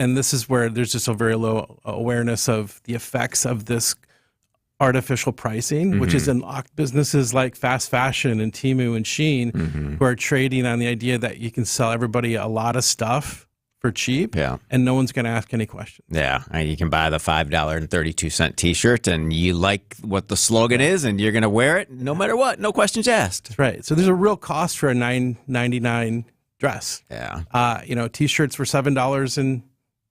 and this is where there's just a very low awareness of the effects of this artificial pricing, which is in businesses like fast fashion and Temu and Shein, who are trading on the idea that you can sell everybody a lot of stuff for cheap, and no one's going to ask any questions. Yeah, you can buy the $5.32 T-shirt, and you like what the slogan is, and you're going to wear it no matter what, no questions asked. That's right. So there's a real cost for a $9.99 dress. Yeah. T-shirts were $7 in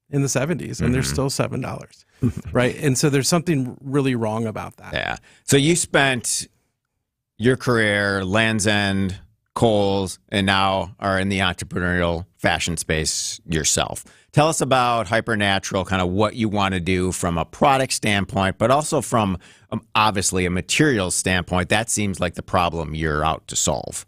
the 70s, and they're still $7. Right. And so there's something really wrong about that. Yeah. So you spent your career, Land's End, Kohl's, and now are in the entrepreneurial fashion space yourself. Tell us about Hypernatural, kind of what you want to do from a product standpoint, but also from obviously a materials standpoint. That seems like the problem you're out to solve.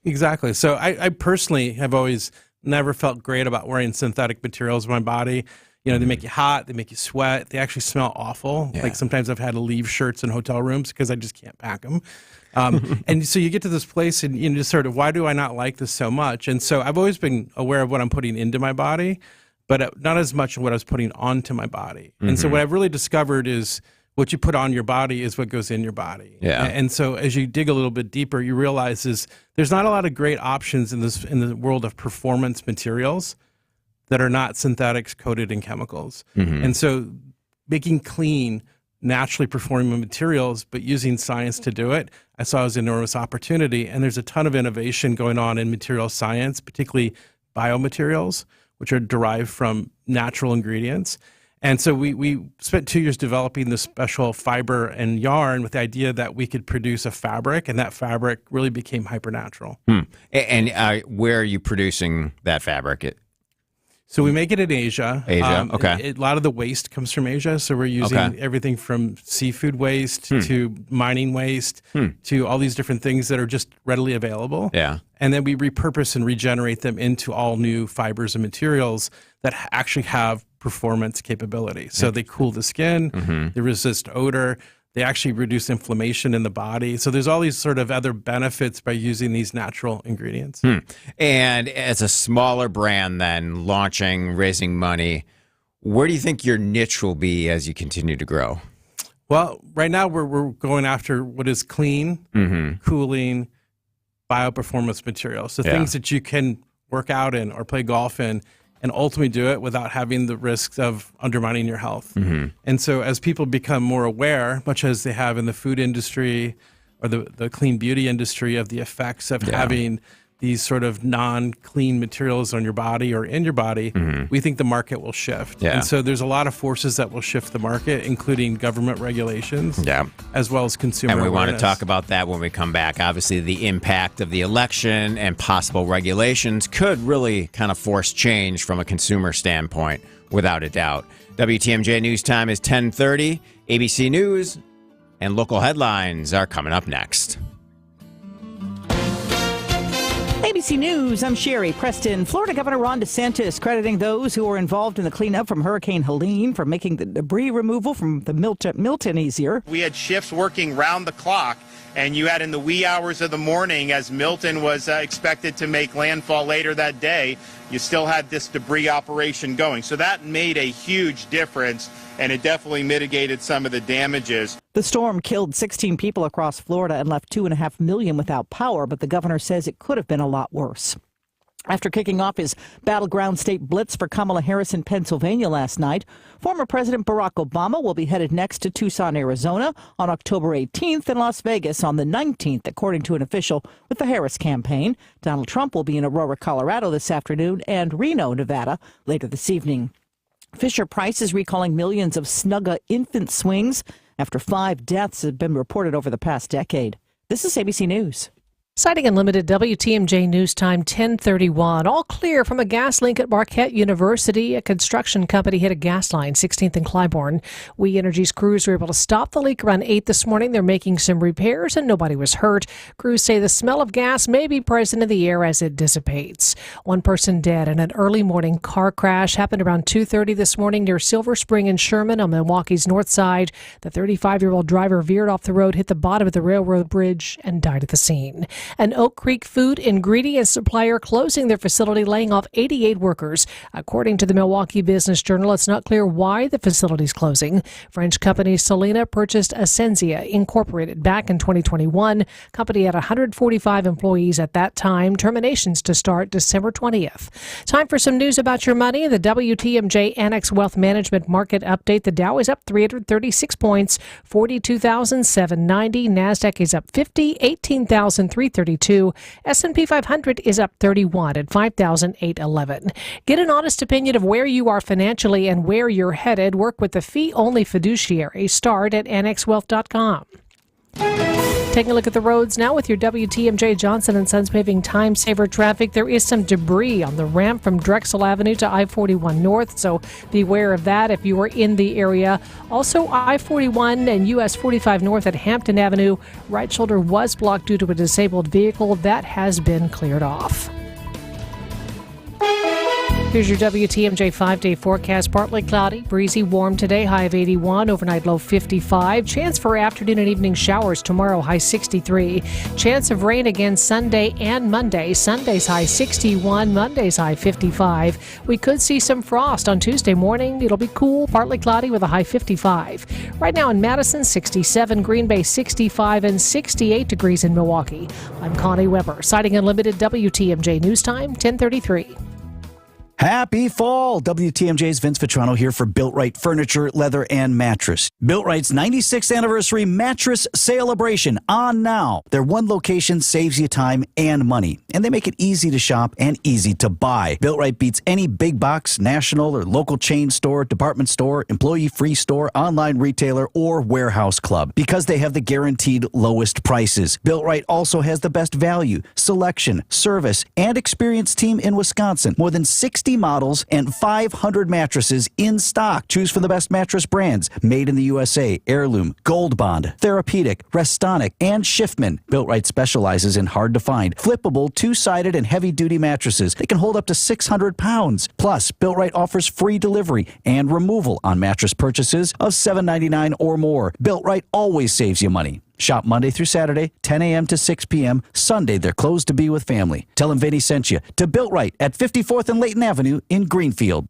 Exactly. So I personally have always never felt great about wearing synthetic materials on my body. They make you hot, they make you sweat, they actually smell awful. Yeah. Like sometimes I've had to leave shirts in hotel rooms because I just can't pack them. And so you get to this place and you just sort of, why do I not like this so much? And so I've always been aware of what I'm putting into my body, but not as much of what I was putting onto my body. And so what I've really discovered is what you put on your body is what goes in your body. Yeah. And so as you dig a little bit deeper, you realize there's not a lot of great options in the world of performance materials that are not synthetics coated in chemicals. And so making clean, naturally performing materials, but using science to do it, I saw as an enormous opportunity. And there's a ton of innovation going on in material science, particularly biomaterials, which are derived from natural ingredients. And so we spent 2 years developing this special fiber and yarn with the idea that we could produce a fabric, and that fabric really became Hypernatural. And where are you producing that fabric? So we make it in Asia. Okay. A lot of the waste comes from Asia. So we're using everything from seafood waste to mining waste to all these different things that are just readily available. Yeah. And then we repurpose and regenerate them into all new fibers and materials that actually have performance capability. So they cool the skin, they resist odor, they actually reduce inflammation in the body. So there's all these sort of other benefits by using these natural ingredients. And as a smaller brand then, raising money, where do you think your niche will be as you continue to grow? Well, right now we're going after what is clean, cooling, bioperformance materials. So things that you can work out in or play golf in, and ultimately do it without having the risks of undermining your health. And so as people become more aware, much as they have in the food industry or the clean beauty industry, of the effects of having these sort of non-clean materials on your body or in your body, we think the market will shift. And so there's a lot of forces that will shift the market, including government regulations, as well as consumer awareness. And we want to talk about that when we come back. Obviously, the impact of the election and possible regulations could really kind of force change from a consumer standpoint, without a doubt. WTMJ News Time is 10:30. ABC News and local headlines are coming up next. ABC News, I'm Sherry Preston. Florida Governor Ron DeSantis crediting those who were involved in the cleanup from Hurricane Helene for making the debris removal from the Milton easier. We had shifts working round the clock, and you had in the wee hours of the morning, as Milton was expected to make landfall later that day, you still had this debris operation going. So that made a huge difference, and it definitely mitigated some of the damages. The storm killed 16 people across Florida and left 2.5 million without power, but the governor says it could have been a lot worse. After kicking off his battleground state blitz for Kamala Harris in Pennsylvania last night, former President Barack Obama will be headed next to Tucson, Arizona on October 18th and Las Vegas on the 19th, according to an official with the Harris campaign. Donald Trump will be in Aurora, Colorado this afternoon and Reno, Nevada later this evening. Fisher-Price is recalling millions of Snugga infant swings after 5 deaths have been reported over the past decade. This is ABC News. Citing Unlimited, WTMJ News Time 10:31. All clear from a gas leak at Marquette University. A construction company hit a gas line, 16th and Clybourne. We Energy's crews were able to stop the leak around 8 this morning. They're making some repairs and nobody was hurt. Crews say the smell of gas may be present in the air as it dissipates. One person dead in an early morning car crash happened around 2:30 this morning near Silver Spring and Sherman on Milwaukee's north side. The 35-year-old driver veered off the road, hit the bottom of the railroad bridge, and died at the scene. An Oak Creek food ingredient supplier closing their facility, laying off 88 workers. According to the Milwaukee Business Journal, it's not clear why the facility is closing. French company Solena purchased Ascensia Incorporated back in 2021. Company had 145 employees at that time. Terminations to start December 20th. Time for some news about your money. The WTMJ Annex Wealth Management Market Update. The Dow is up 336 points, 42,790. NASDAQ is up 50, 18,332. S&P 500 is up 31 at 5,811. Get an honest opinion of where you are financially and where you're headed. Work with the fee-only fiduciary. Start at annexwealth.com. Taking a look at the roads now with your WTMJ Johnson & Sons paving time saver traffic. There is some debris on the ramp from Drexel Avenue to I-41 North, so beware of that if you are in the area. Also, I-41 and US 45 North at Hampton Avenue. Right shoulder was blocked due to a disabled vehicle. That has been cleared off. Here's your WTMJ 5-day forecast. Partly cloudy, breezy, warm today, high of 81, overnight low 55. Chance for afternoon and evening showers tomorrow, high 63. Chance of rain again Sunday and Monday. Sunday's high 61, Monday's high 55. We could see some frost on Tuesday morning. It'll be cool, partly cloudy with a high 55. Right now in Madison, 67, Green Bay 65, and 68 degrees in Milwaukee. I'm Connie Weber, Sighting Unlimited, WTMJ News Time, 10:33. Happy fall! WTMJ's Vince Vitrano here for Built-Right Furniture, Leather, and Mattress. Built-Right's 96th anniversary mattress celebration on now. Their one location saves you time and money, and they make it easy to shop and easy to buy. Built-Right beats any big box, national, or local chain store, department store, employee-free store, online retailer, or warehouse club because they have the guaranteed lowest prices. Built-Right also has the best value, selection, service, and experienced team in Wisconsin. More than 60 models and 500 mattresses in stock. Choose from the best mattress brands made in the USA: Heirloom, Gold Bond, Therapeutic, Restonic, and Schiffman. Built-Right specializes in hard-to-find, flippable, two-sided, and heavy-duty mattresses. They can hold up to 600 pounds. Plus, Built-Right offers free delivery and removal on mattress purchases of $7.99 or more. Built-Right always saves you money. Shop Monday through Saturday, 10 a.m. to 6 p.m. Sunday, they're closed to be with family. Tell them Vinny sent you to Built-Right at 54th and Layton Avenue in Greenfield.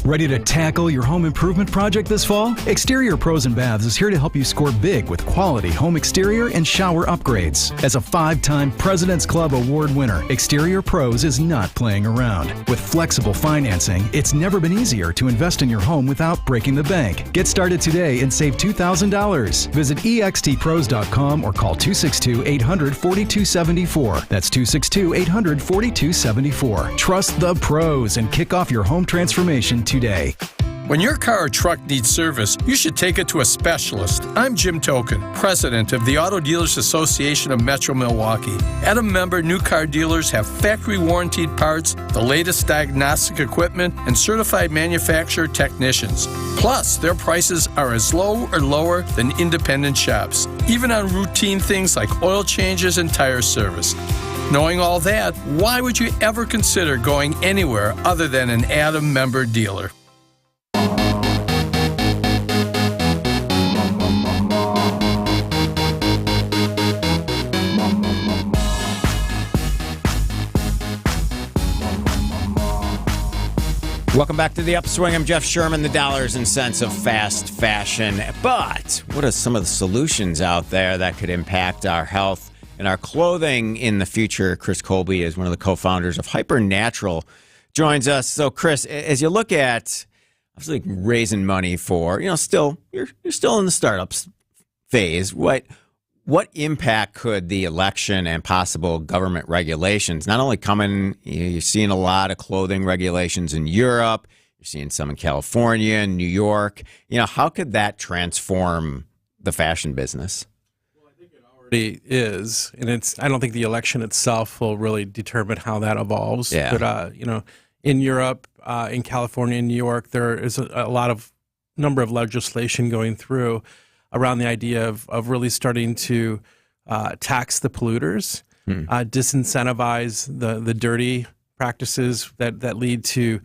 Ready to tackle your home improvement project this fall? Exterior Pros and Baths is here to help you score big with quality home exterior and shower upgrades. As a 5-time President's Club Award winner, Exterior Pros is not playing around. With flexible financing, it's never been easier to invest in your home without breaking the bank. Get started today and save $2,000. Visit extpros.com or call 262-800-4274. That's 262-800-4274. Trust the pros and kick off your home transformation today. When your car or truck needs service, you should take it to a specialist. I'm Jim Token, president of the Auto Dealers Association of Metro Milwaukee. At a member, new car dealers have factory warranted parts, the latest diagnostic equipment, and certified manufacturer technicians. Plus, their prices are as low or lower than independent shops, even on routine things like oil changes and tire service. Knowing all that, why would you ever consider going anywhere other than an Adam member dealer? Welcome back to the Upswing. I'm Jeff Sherman, the dollars and cents of fast fashion. But what are some of the solutions out there that could impact our health and our clothing in the future? Chris Colby is one of the co-founders of Hypernatural, joins us. So, Chris, as you look at obviously raising money for, you're still in the startups phase. What impact could the election and possible government regulations, not only coming, you're seeing a lot of clothing regulations in Europe, you're seeing some in California and New York. How could that transform the fashion business? Is, and I don't think the election itself will really determine how that evolves. Yeah. But in Europe, in California, and New York, there is a number of legislation going through around the idea of really starting to tax the polluters, disincentivize the dirty practices that lead to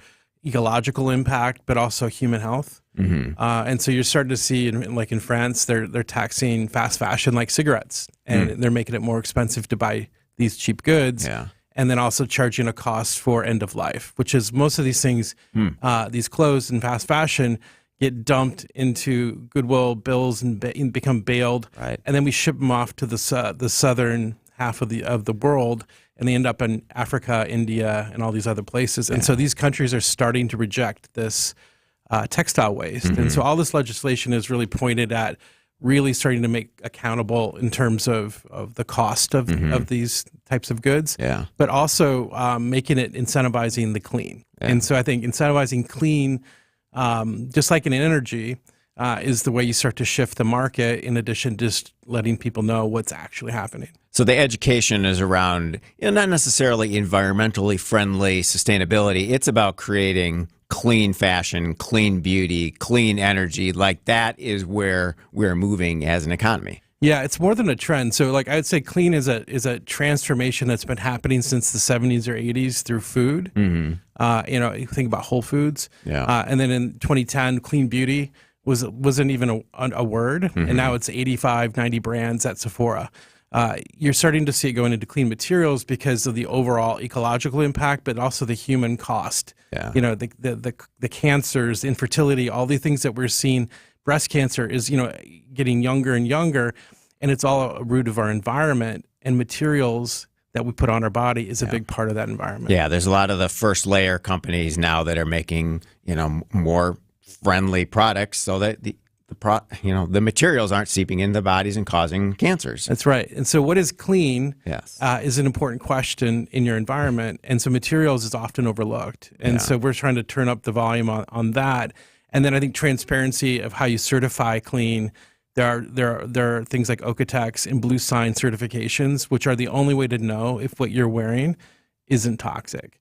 ecological impact, but also human health. Mm-hmm. And so you're starting to see, in France, they're taxing fast fashion like cigarettes, and they're making it more expensive to buy these cheap goods. Yeah. And then also charging a cost for end of life, which is most of these things, these clothes in fast fashion get dumped into Goodwill bills and become baled. Right. And then we ship them off to the southern half of the world, and they end up in Africa, India, and all these other places. And so these countries are starting to reject this textile waste. And so all this legislation is really pointed at really starting to make accountable in terms of the cost of these types of goods, but also making it incentivizing the clean. And so I think incentivizing clean, just like in energy, is the way you start to shift the market, in addition to just letting people know what's actually happening. So the education is around, not necessarily environmentally friendly sustainability. It's about creating clean fashion, clean beauty, clean energy. Like, that is where we're moving as an economy. Yeah, it's more than a trend. So, like, I would say clean is a transformation that's been happening since the 70s or 80s through food. You think about Whole Foods. And then in 2010, clean beauty wasn't even a word. And now it's 85, 90 brands at Sephora. You're starting to see it going into clean materials because of the overall ecological impact, but also the human cost. The cancers, infertility, all the things that we're seeing. Breast cancer is, getting younger and younger, and it's all a root of our environment, and materials that we put on our body is a big part of that environment. Yeah, there's a lot of the first layer companies now that are making, more friendly products so that the materials aren't seeping into bodies and causing cancers. That's right. And so what is clean is an important question in your environment. And so materials is often overlooked. And so we're trying to turn up the volume on that. And then I think transparency of how you certify clean. There are things like Okotex and Blue Sign certifications, which are the only way to know if what you're wearing isn't toxic.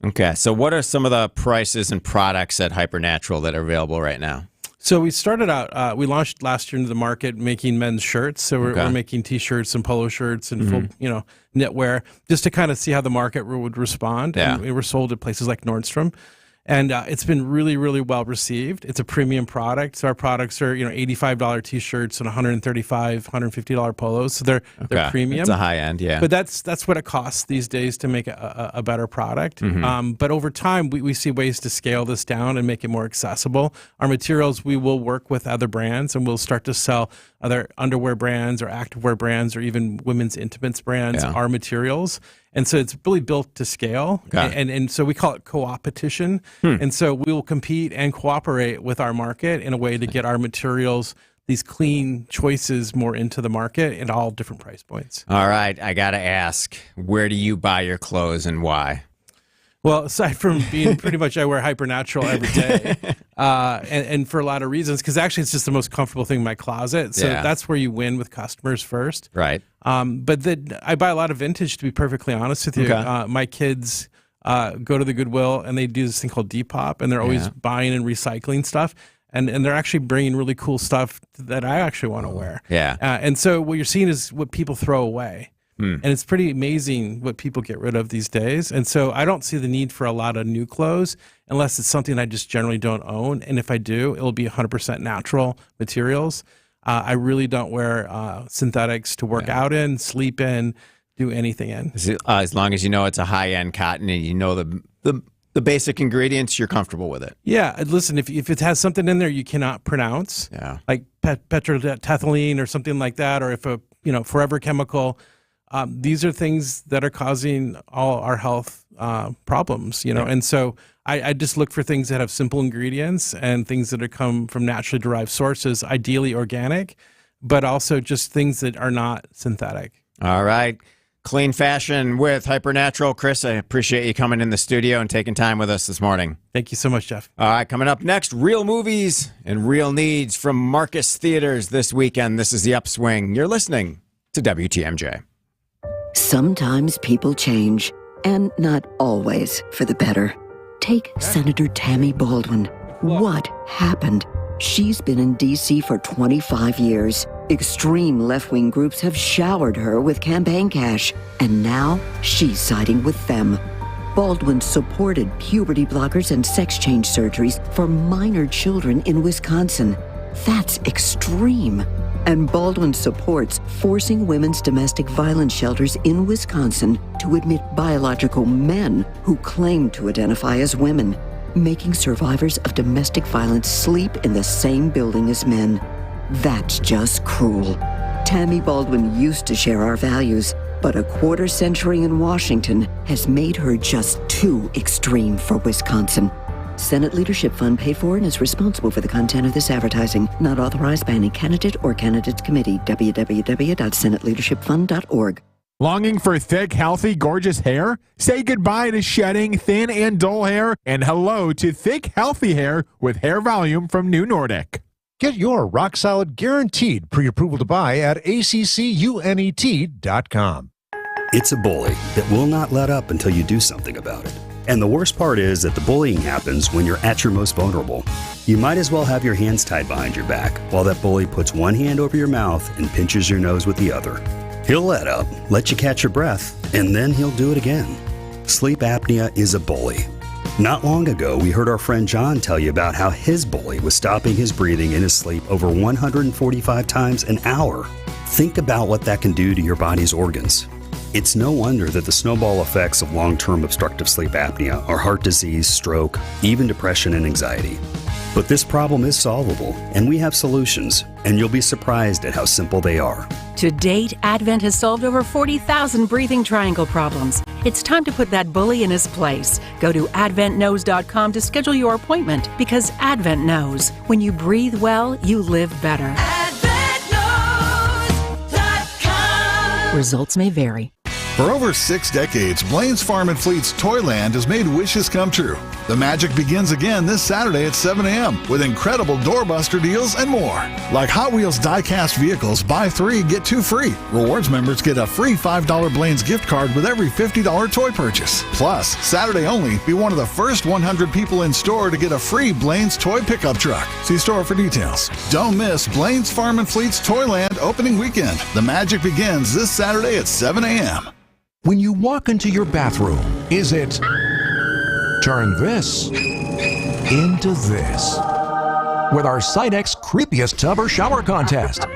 Okay. So what are some of the prices and products at Hypernatural that are available right now? So we started out, we launched last year into the market making men's shirts. So we're making T-shirts and polo shirts and full, knitwear, just to kind of see how the market would respond. And we were sold at places like Nordstrom. And it's been really, really well received. It's a premium product. So our products are, $85 T-shirts and $135, $150 polos. So they're premium. It's a high end, But that's what it costs these days to make a better product. But over time, we see ways to scale this down and make it more accessible. Our materials, we will work with other brands, and we'll start to sell other underwear brands or activewear brands or even women's intimates brands, our materials. And so it's really built to scale. And so we call it co-opetition. And so we will compete and cooperate with our market in a way to get our materials, these clean choices, more into the market at all different price points. All right. I got to ask, where do you buy your clothes and why? Well, aside from being pretty much, I wear Hypernatural every day, and for a lot of reasons, because actually it's just the most comfortable thing in my closet. So that's where you win with customers first. Right. But then I buy a lot of vintage, to be perfectly honest with you. My kids go to the Goodwill, and they do this thing called Depop, and they're always buying and recycling stuff. And they're actually bringing really cool stuff that I actually want to wear. And so what you're seeing is what people throw away. And it's pretty amazing what people get rid of these days. And so I don't see the need for a lot of new clothes unless it's something I just generally don't own. And if I do, it'll be 100% natural materials. I really don't wear synthetics to work out in, sleep in, do anything in. As long as you know it's a high-end cotton and you know the basic ingredients, you're comfortable with it. Yeah. Listen, if it has something in there you cannot pronounce, like petrotethylene or something like that, or if a forever chemical, these are things that are causing all our health problems, and so I just look for things that have simple ingredients and things that come from naturally derived sources, ideally organic, but also just things that are not synthetic. All right. Clean fashion with Hypernatural. Chris, I appreciate you coming in the studio and taking time with us this morning. Thank you so much, Jeff. All right, coming up next, real movies and real needs from Marcus Theaters this weekend. This is The Upswing. You're listening to WTMJ. Sometimes people change, and not always for the better. Take Senator Tammy Baldwin. What happened? She's been in D.C. for 25 years. Extreme left-wing groups have showered her with campaign cash, and now she's siding with them. Baldwin supported puberty blockers and sex change surgeries for minor children in Wisconsin. That's extreme. And Baldwin supports forcing women's domestic violence shelters in Wisconsin to admit biological men who claim to identify as women, making survivors of domestic violence sleep in the same building as men. That's just cruel. Tammy Baldwin used to share our values, but a quarter century in Washington has made her just too extreme for Wisconsin. Senate Leadership Fund paid for and is responsible for the content of this advertising. Not authorized by any candidate or candidates committee. www.senateleadershipfund.org. Longing for thick, healthy, gorgeous hair? Say goodbye to shedding thin and dull hair and hello to thick, healthy hair with Hair Volume from New Nordic. Get your rock-solid guaranteed pre-approval to buy at accunet.com. It's a bully that will not let up until you do something about it. And the worst part is that the bullying happens when you're at your most vulnerable. You might as well have your hands tied behind your back while that bully puts one hand over your mouth and pinches your nose with the other. He'll let up, let you catch your breath, and then he'll do it again. Sleep apnea is a bully. Not long ago, we heard our friend John tell you about how his bully was stopping his breathing in his sleep over 145 times an hour. Think about what that can do to your body's organs. It's no wonder that the snowball effects of long-term obstructive sleep apnea are heart disease, stroke, even depression and anxiety. But this problem is solvable, and we have solutions, and you'll be surprised at how simple they are. To date, Advent has solved over 40,000 breathing triangle problems. It's time to put that bully in his place. Go to adventknows.com to schedule your appointment, because Advent knows. When you breathe well, you live better. AdventKnows.com. Results may vary. For over 6 decades, Blaine's Farm and Fleet's Toyland has made wishes come true. The magic begins again this Saturday at 7 a.m. with incredible doorbuster deals and more. Like Hot Wheels die-cast vehicles, buy 3, get 2 free. Rewards members get a free $5 Blaine's gift card with every $50 toy purchase. Plus, Saturday only, be one of the first 100 people in store to get a free Blaine's toy pickup truck. See store for details. Don't miss Blaine's Farm and Fleet's Toyland opening weekend. The magic begins this Saturday at 7 a.m. When you walk into your bathroom, is it turn this into this? With our Sidex Creepiest Tub or Shower Contest.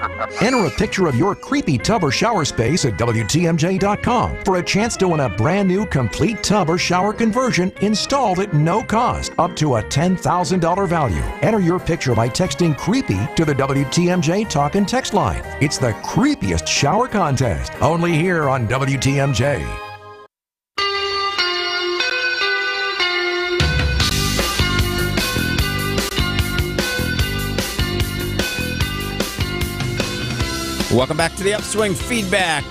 Enter a picture of your creepy tub or shower space at WTMJ.com for a chance to win a brand new complete tub or shower conversion installed at no cost, up to a $10,000 value. Enter your picture by texting creepy to the WTMJ talk and text line. It's the Creepiest Shower Contest, only here on WTMJ. Welcome back to the Upswing. Feedback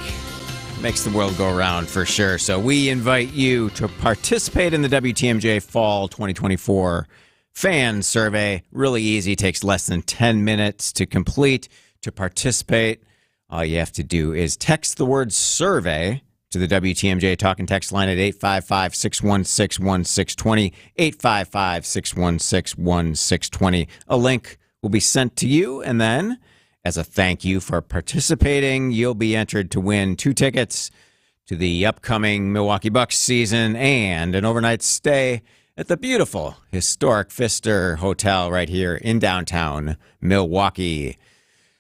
makes the world go around for sure. So we invite you to participate in the WTMJ Fall 2024 Fan Survey. Really easy. Takes less than 10 minutes to complete. To participate, all you have to do is text the word survey to the WTMJ talk and text line at 855-616-1620, 855-616-1620. A link will be sent to you, and then as a thank you for participating, you'll be entered to win 2 tickets to the upcoming Milwaukee Bucks season and an overnight stay at the beautiful historic Pfister Hotel right here in downtown Milwaukee.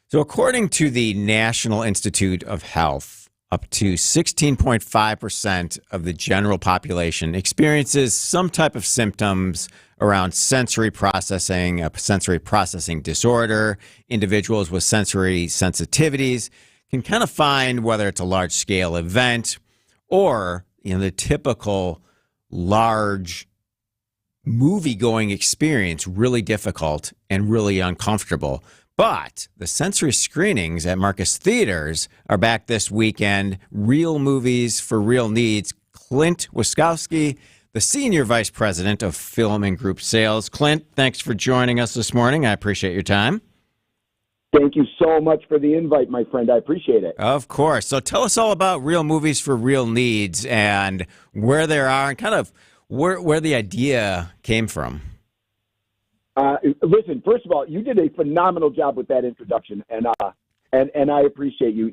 So according to the National Institute of Health, up to 16.5% of the general population experiences some type of symptoms around sensory processing, a sensory processing disorder. Individuals with sensory sensitivities can kind of find whether it's a large-scale event or, the typical large movie-going experience really difficult and really uncomfortable. But the sensory screenings at Marcus Theaters are back this weekend. Real movies for real needs. Clint Wiskowski, the Senior Vice President of Film and Group Sales. Clint, thanks for joining us this morning. I appreciate your time. Thank you so much for the invite, my friend. I appreciate it. Of course. So tell us all about Real Movies for Real Needs and where they are and kind of where the idea came from. Listen, first of all, you did a phenomenal job with that introduction, and I appreciate you.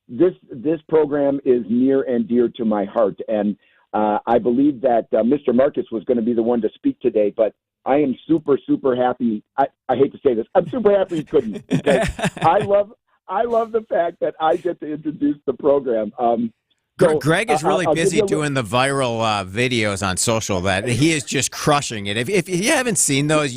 This program is near and dear to my heart, and I believe that Mr. Marcus was going to be the one to speak today, but I am super, super happy. I hate to say this. I'm super happy you couldn't. Because I love the fact that I get to introduce the program. So, Greg is really busy doing the viral videos on social. That he is just crushing it. If you haven't seen those,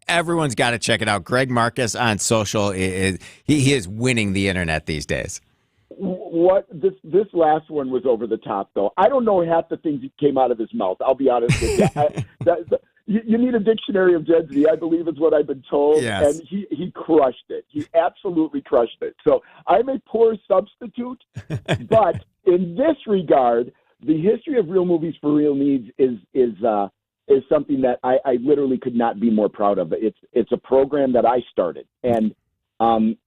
everyone's got to check it out. Greg Marcus on social he is winning the internet these days. What this last one was over the top, though. I don't know half the things that came out of his mouth. I'll be honest with you. You need a dictionary of density, I believe is what I've been told. Yes. And he crushed it. He absolutely crushed it. So I'm a poor substitute. But in this regard, the history of Real Movies for Real Needs is something that I literally could not be more proud of. It's a program that I started. And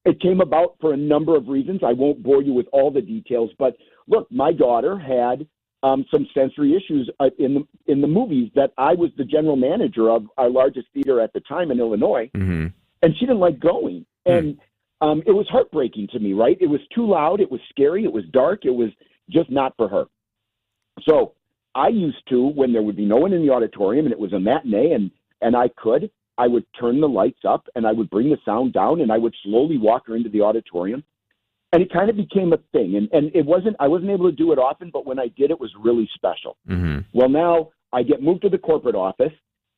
it came about for a number of reasons. I won't bore you with all the details. But look, my daughter had some sensory issues in the movies that I was the general manager of our largest theater at the time in Illinois, and she didn't like going. And it was heartbreaking to me, right? It was too loud. It was scary. It was dark. It was just not for her. So I used to, when there would be no one in the auditorium and it was a matinee and I would turn the lights up and I would bring the sound down and I would slowly walk her into the auditorium. And it kind of became a thing. And I wasn't able to do it often, but when I did, it was really special. Well, now I get moved to the corporate office,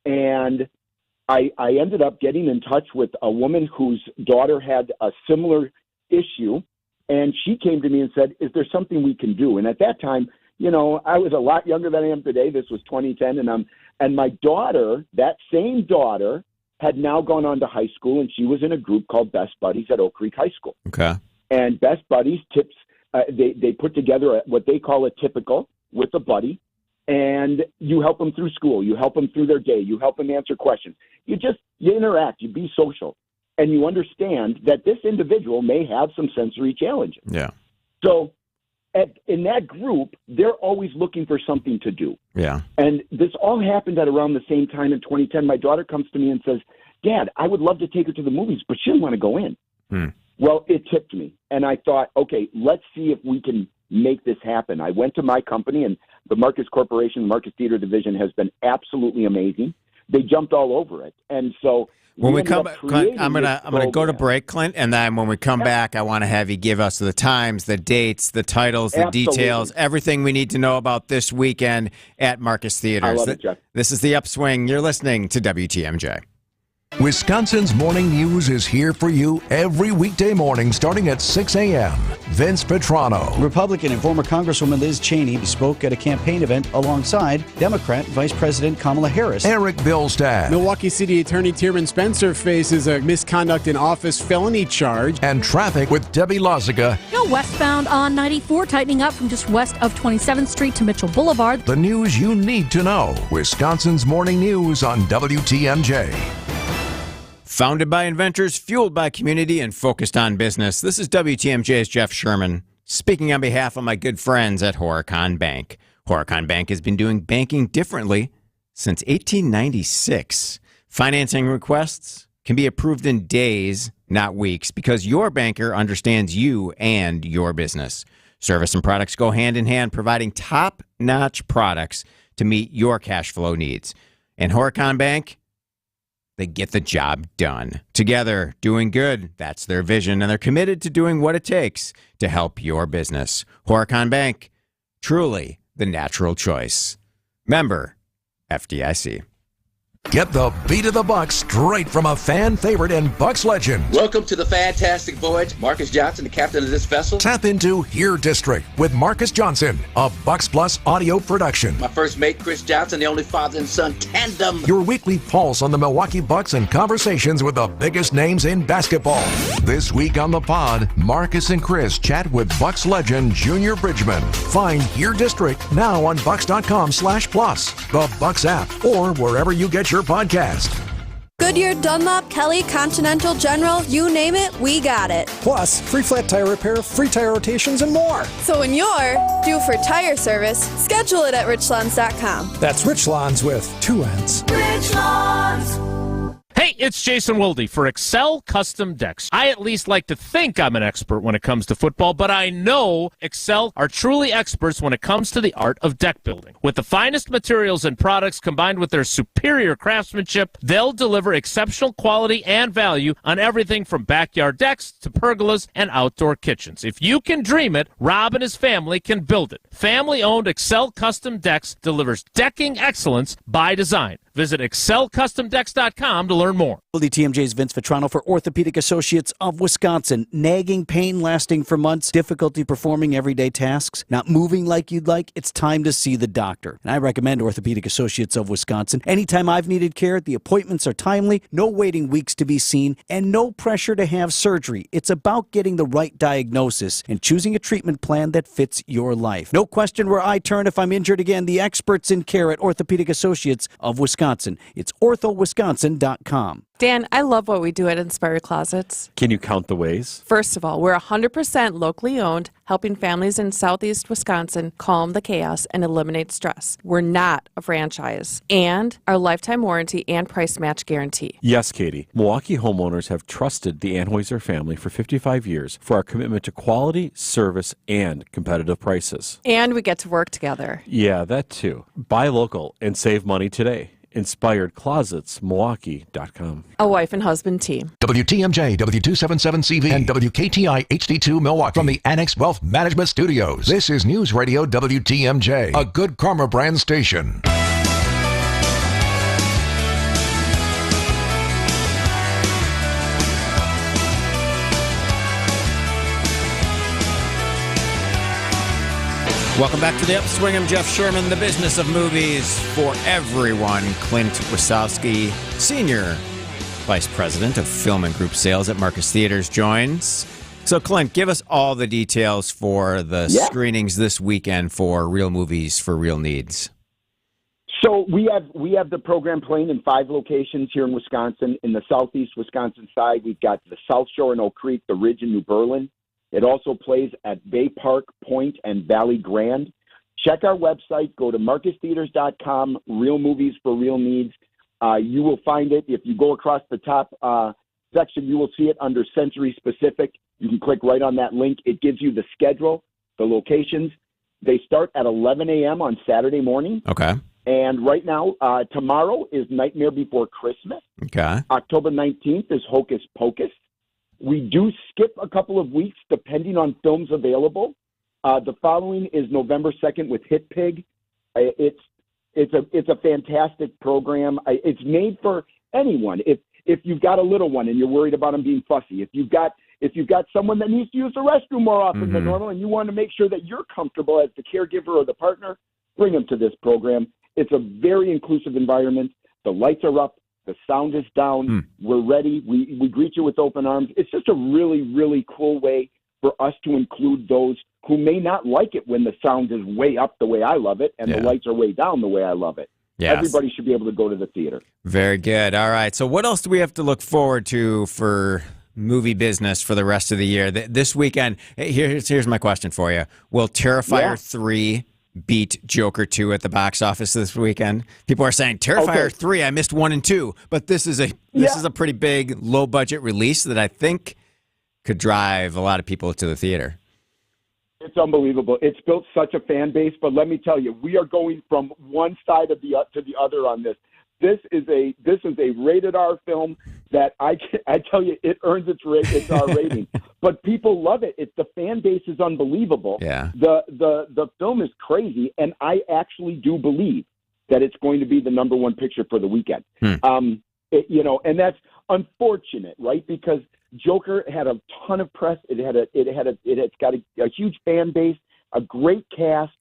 and I ended up getting in touch with a woman whose daughter had a similar issue. And she came to me and said, is there something we can do? And at that time, I was a lot younger than I am today. This was 2010. And my daughter, that same daughter, had now gone on to high school, and she was in a group called Best Buddies at Oak Creek High School. Okay. And Best Buddies tips, they put together what they call a typical with a buddy, and you help them through school. You help them through their day. You help them answer questions. You interact. You be social. And you understand that this individual may have some sensory challenges. Yeah. So in that group, they're always looking for something to do. Yeah. And this all happened at around the same time in 2010. My daughter comes to me and says, Dad, I would love to take her to the movies, but she didn't want to go in. Well, it tipped me, and I thought, okay, let's see if we can make this happen. I went to my company, and the Marcus Corporation, Marcus Theater Division has been absolutely amazing. They jumped all over it, and so when we come back, I'm gonna go to break, Clint, and then when we come back, I want to have you give us the times, the dates, the titles, the details, everything we need to know about this weekend at Marcus Theaters. I love it, Jeff. This is the Upswing. You're listening to WTMJ. Wisconsin's Morning News is here for you every weekday morning starting at 6 a.m. Vince Petrano. Republican and former Congresswoman Liz Cheney spoke at a campaign event alongside Democrat Vice President Kamala Harris. Eric Billstad. Milwaukee City Attorney Tierman Spencer faces a misconduct in office felony charge. And traffic with Debbie Lozica. Westbound on 94 tightening up from just west of 27th Street to Mitchell Boulevard. The news you need to know. Wisconsin's Morning News on WTMJ. Founded by inventors, fueled by community, and focused on business, this is WTMJ's Jeff Sherman, speaking on behalf of my good friends at Horicon Bank. Horicon Bank has been doing banking differently since 1896. Financing requests can be approved in days, not weeks, because your banker understands you and your business. Service and products go hand in hand, providing top-notch products to meet your cash flow needs. And Horicon Bank, they get the job done. Together, doing good, that's their vision, and they're committed to doing what it takes to help your business. Horicon Bank, truly the natural choice. Member, FDIC. Get the beat of the Bucks straight from a fan favorite and Bucks legend. Welcome to the fantastic voyage. Marcus Johnson, the captain of this vessel. Tap into Here District with Marcus Johnson, a Bucks Plus audio production. My first mate, Chris Johnson, the only father and son tandem. Your weekly pulse on the Milwaukee Bucks and conversations with the biggest names in basketball. This week on the pod, Marcus and Chris chat with Bucks legend Junior Bridgman. Find Here District now on Bucks.com/plus, the Bucks app, or wherever you get your podcast. Goodyear, Dunlop, Kelly, Continental, General, you name it, we got it. Plus, free flat tire repair, free tire rotations, and more. So when you're due for tire service, schedule it at richlawns.com. That's Rich Lawns with 2 N's. Rich Lawns. Hey, it's Jason Wilde for Excel Custom Decks. I at least like to think I'm an expert when it comes to football, but I know Excel are truly experts when it comes to the art of deck building. With the finest materials and products combined with their superior craftsmanship, they'll deliver exceptional quality and value on everything from backyard decks to pergolas and outdoor kitchens. If you can dream it, Rob and his family can build it. Family-owned Excel Custom Decks delivers decking excellence by design. Visit excelcustomdecks.com to learn more. WTMJ's Vince Vitrano for Orthopedic Associates of Wisconsin. Nagging pain lasting for months, difficulty performing everyday tasks, not moving like you'd like, it's time to see the doctor. And I recommend Orthopedic Associates of Wisconsin. Anytime I've needed care, the appointments are timely, no waiting weeks to be seen, and no pressure to have surgery. It's about getting the right diagnosis and choosing a treatment plan that fits your life. No question where I turn if I'm injured again. The experts in care at Orthopedic Associates of Wisconsin. It's orthowisconsin.com. Dan, I love what we do at Inspire Closets. Can you count the ways? First of all, we're 100% locally owned, helping families in southeast Wisconsin calm the chaos and eliminate stress. We're not a franchise. And our lifetime warranty and price match guarantee. Yes, Katie. Milwaukee homeowners have trusted the Anheuser family for 55 years for our commitment to quality, service, and competitive prices. And we get to work together. Yeah, that too. Buy local and save money today. InspiredClosetsMilwaukee.com. A wife and husband team. WTMJ, W277CV, and WKTI HD2 Milwaukee from the Annex Wealth Management Studios. This is News Radio WTMJ, a Good Karma brand station. Welcome back to the Upswing. I'm Jeff Sherman, the business of movies for everyone. Clint Wasowski, Senior Vice President of Film and Group Sales at Marcus Theaters, joins. So, Clint, give us all the details for the screenings this weekend for Real Movies for Real Needs. So we have the program playing in 5 locations here in Wisconsin. In the southeast Wisconsin side, we've got the South Shore in Oak Creek, the Ridge in New Berlin. It also plays at Bay Park, Point, and Valley Grand. Check our website. Go to marcustheaters.com, Real Movies for Real Needs. You will find it. If you go across the top section, you will see it under Sensory Specific. You can click right on that link. It gives you the schedule, the locations. They start at 11 a.m. on Saturday morning. Okay. And right now, tomorrow is Nightmare Before Christmas. Okay. October 19th is Hocus Pocus. We do skip a couple of weeks depending on films available. The following is November 2nd with Hit Pig. It's a fantastic program. It's made for anyone. If you've got a little one and you're worried about them being fussy, if you've got someone that needs to use the restroom more often than normal, and you want to make sure that you're comfortable as the caregiver or the partner, bring them to this program. It's a very inclusive environment. The lights are up. The sound is down. We're ready. We greet you with open arms. It's just a really, really cool way for us to include those who may not like it when the sound is way up the way I love it and the lights are way down the way I love it. Yes. Everybody should be able to go to the theater. Very good. All right. So what else do we have to look forward to for movie business for the rest of the year? This weekend, here's my question for you. Will Terrifier 3 beat Joker 2 at the box office this weekend? People are saying Terrifier 3, I missed 1 and 2, but this is a pretty big low budget release that I think could drive a lot of people to the theater. It's unbelievable. It's built such a fan base, but let me tell you, we are going from one side of to the other on this. This is a rated R film that I tell you, it earns its R rating. But people love it. The fan base is unbelievable. Yeah. The film is crazy, and I actually do believe that it's going to be the #1 picture for the weekend. And that's unfortunate, right? Because Joker had a ton of press. It's got a huge fan base, a great cast.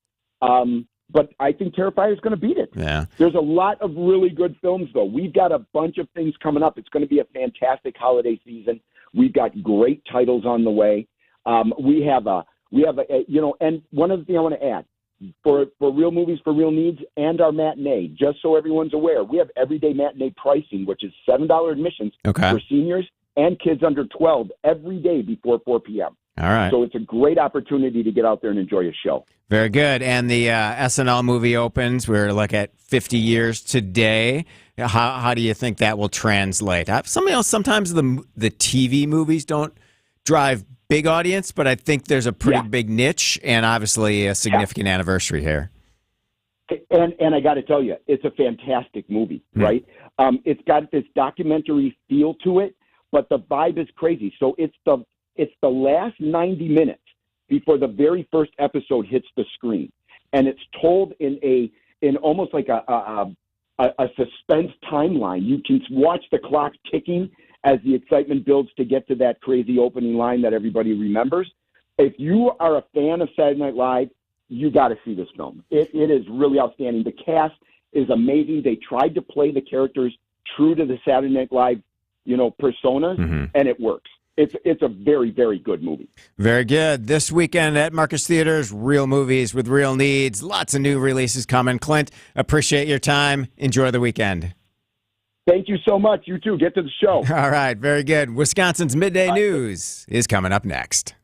But I think Terrifier is going to beat it. Yeah. There's a lot of really good films, though. We've got a bunch of things coming up. It's going to be a fantastic holiday season. We've got great titles on the way. And one other thing I want to add for Real Movies for Real Needs and our matinee, just so everyone's aware, we have everyday matinee pricing, which is $7 admissions for seniors and kids under 12 every day before 4 p.m. All right. So it's a great opportunity to get out there and enjoy a show. Very good. And the SNL movie opens. We're like at 50 years today. How do you think that will translate? Sometimes the TV movies don't drive big audience, but I think there's a pretty big niche and obviously a significant anniversary here. And I got to tell you, it's a fantastic movie, right? It's got this documentary feel to it, but the vibe is crazy. So it's the last 90 minutes before the very first episode hits the screen, and it's told in almost like a suspense timeline. You can watch the clock ticking as the excitement builds to get to that crazy opening line that everybody remembers. If you are a fan of Saturday Night Live, you got to see this film. It is really outstanding. The cast is amazing. They tried to play the characters true to the Saturday Night Live, personas, and it works. It's a very, very good movie. Very good. This weekend at Marcus Theaters, real movies with real needs. Lots of new releases coming. Clint, appreciate your time. Enjoy the weekend. Thank you so much. You too. Get to the show. All right. Very good. Wisconsin's Midday News is coming up next.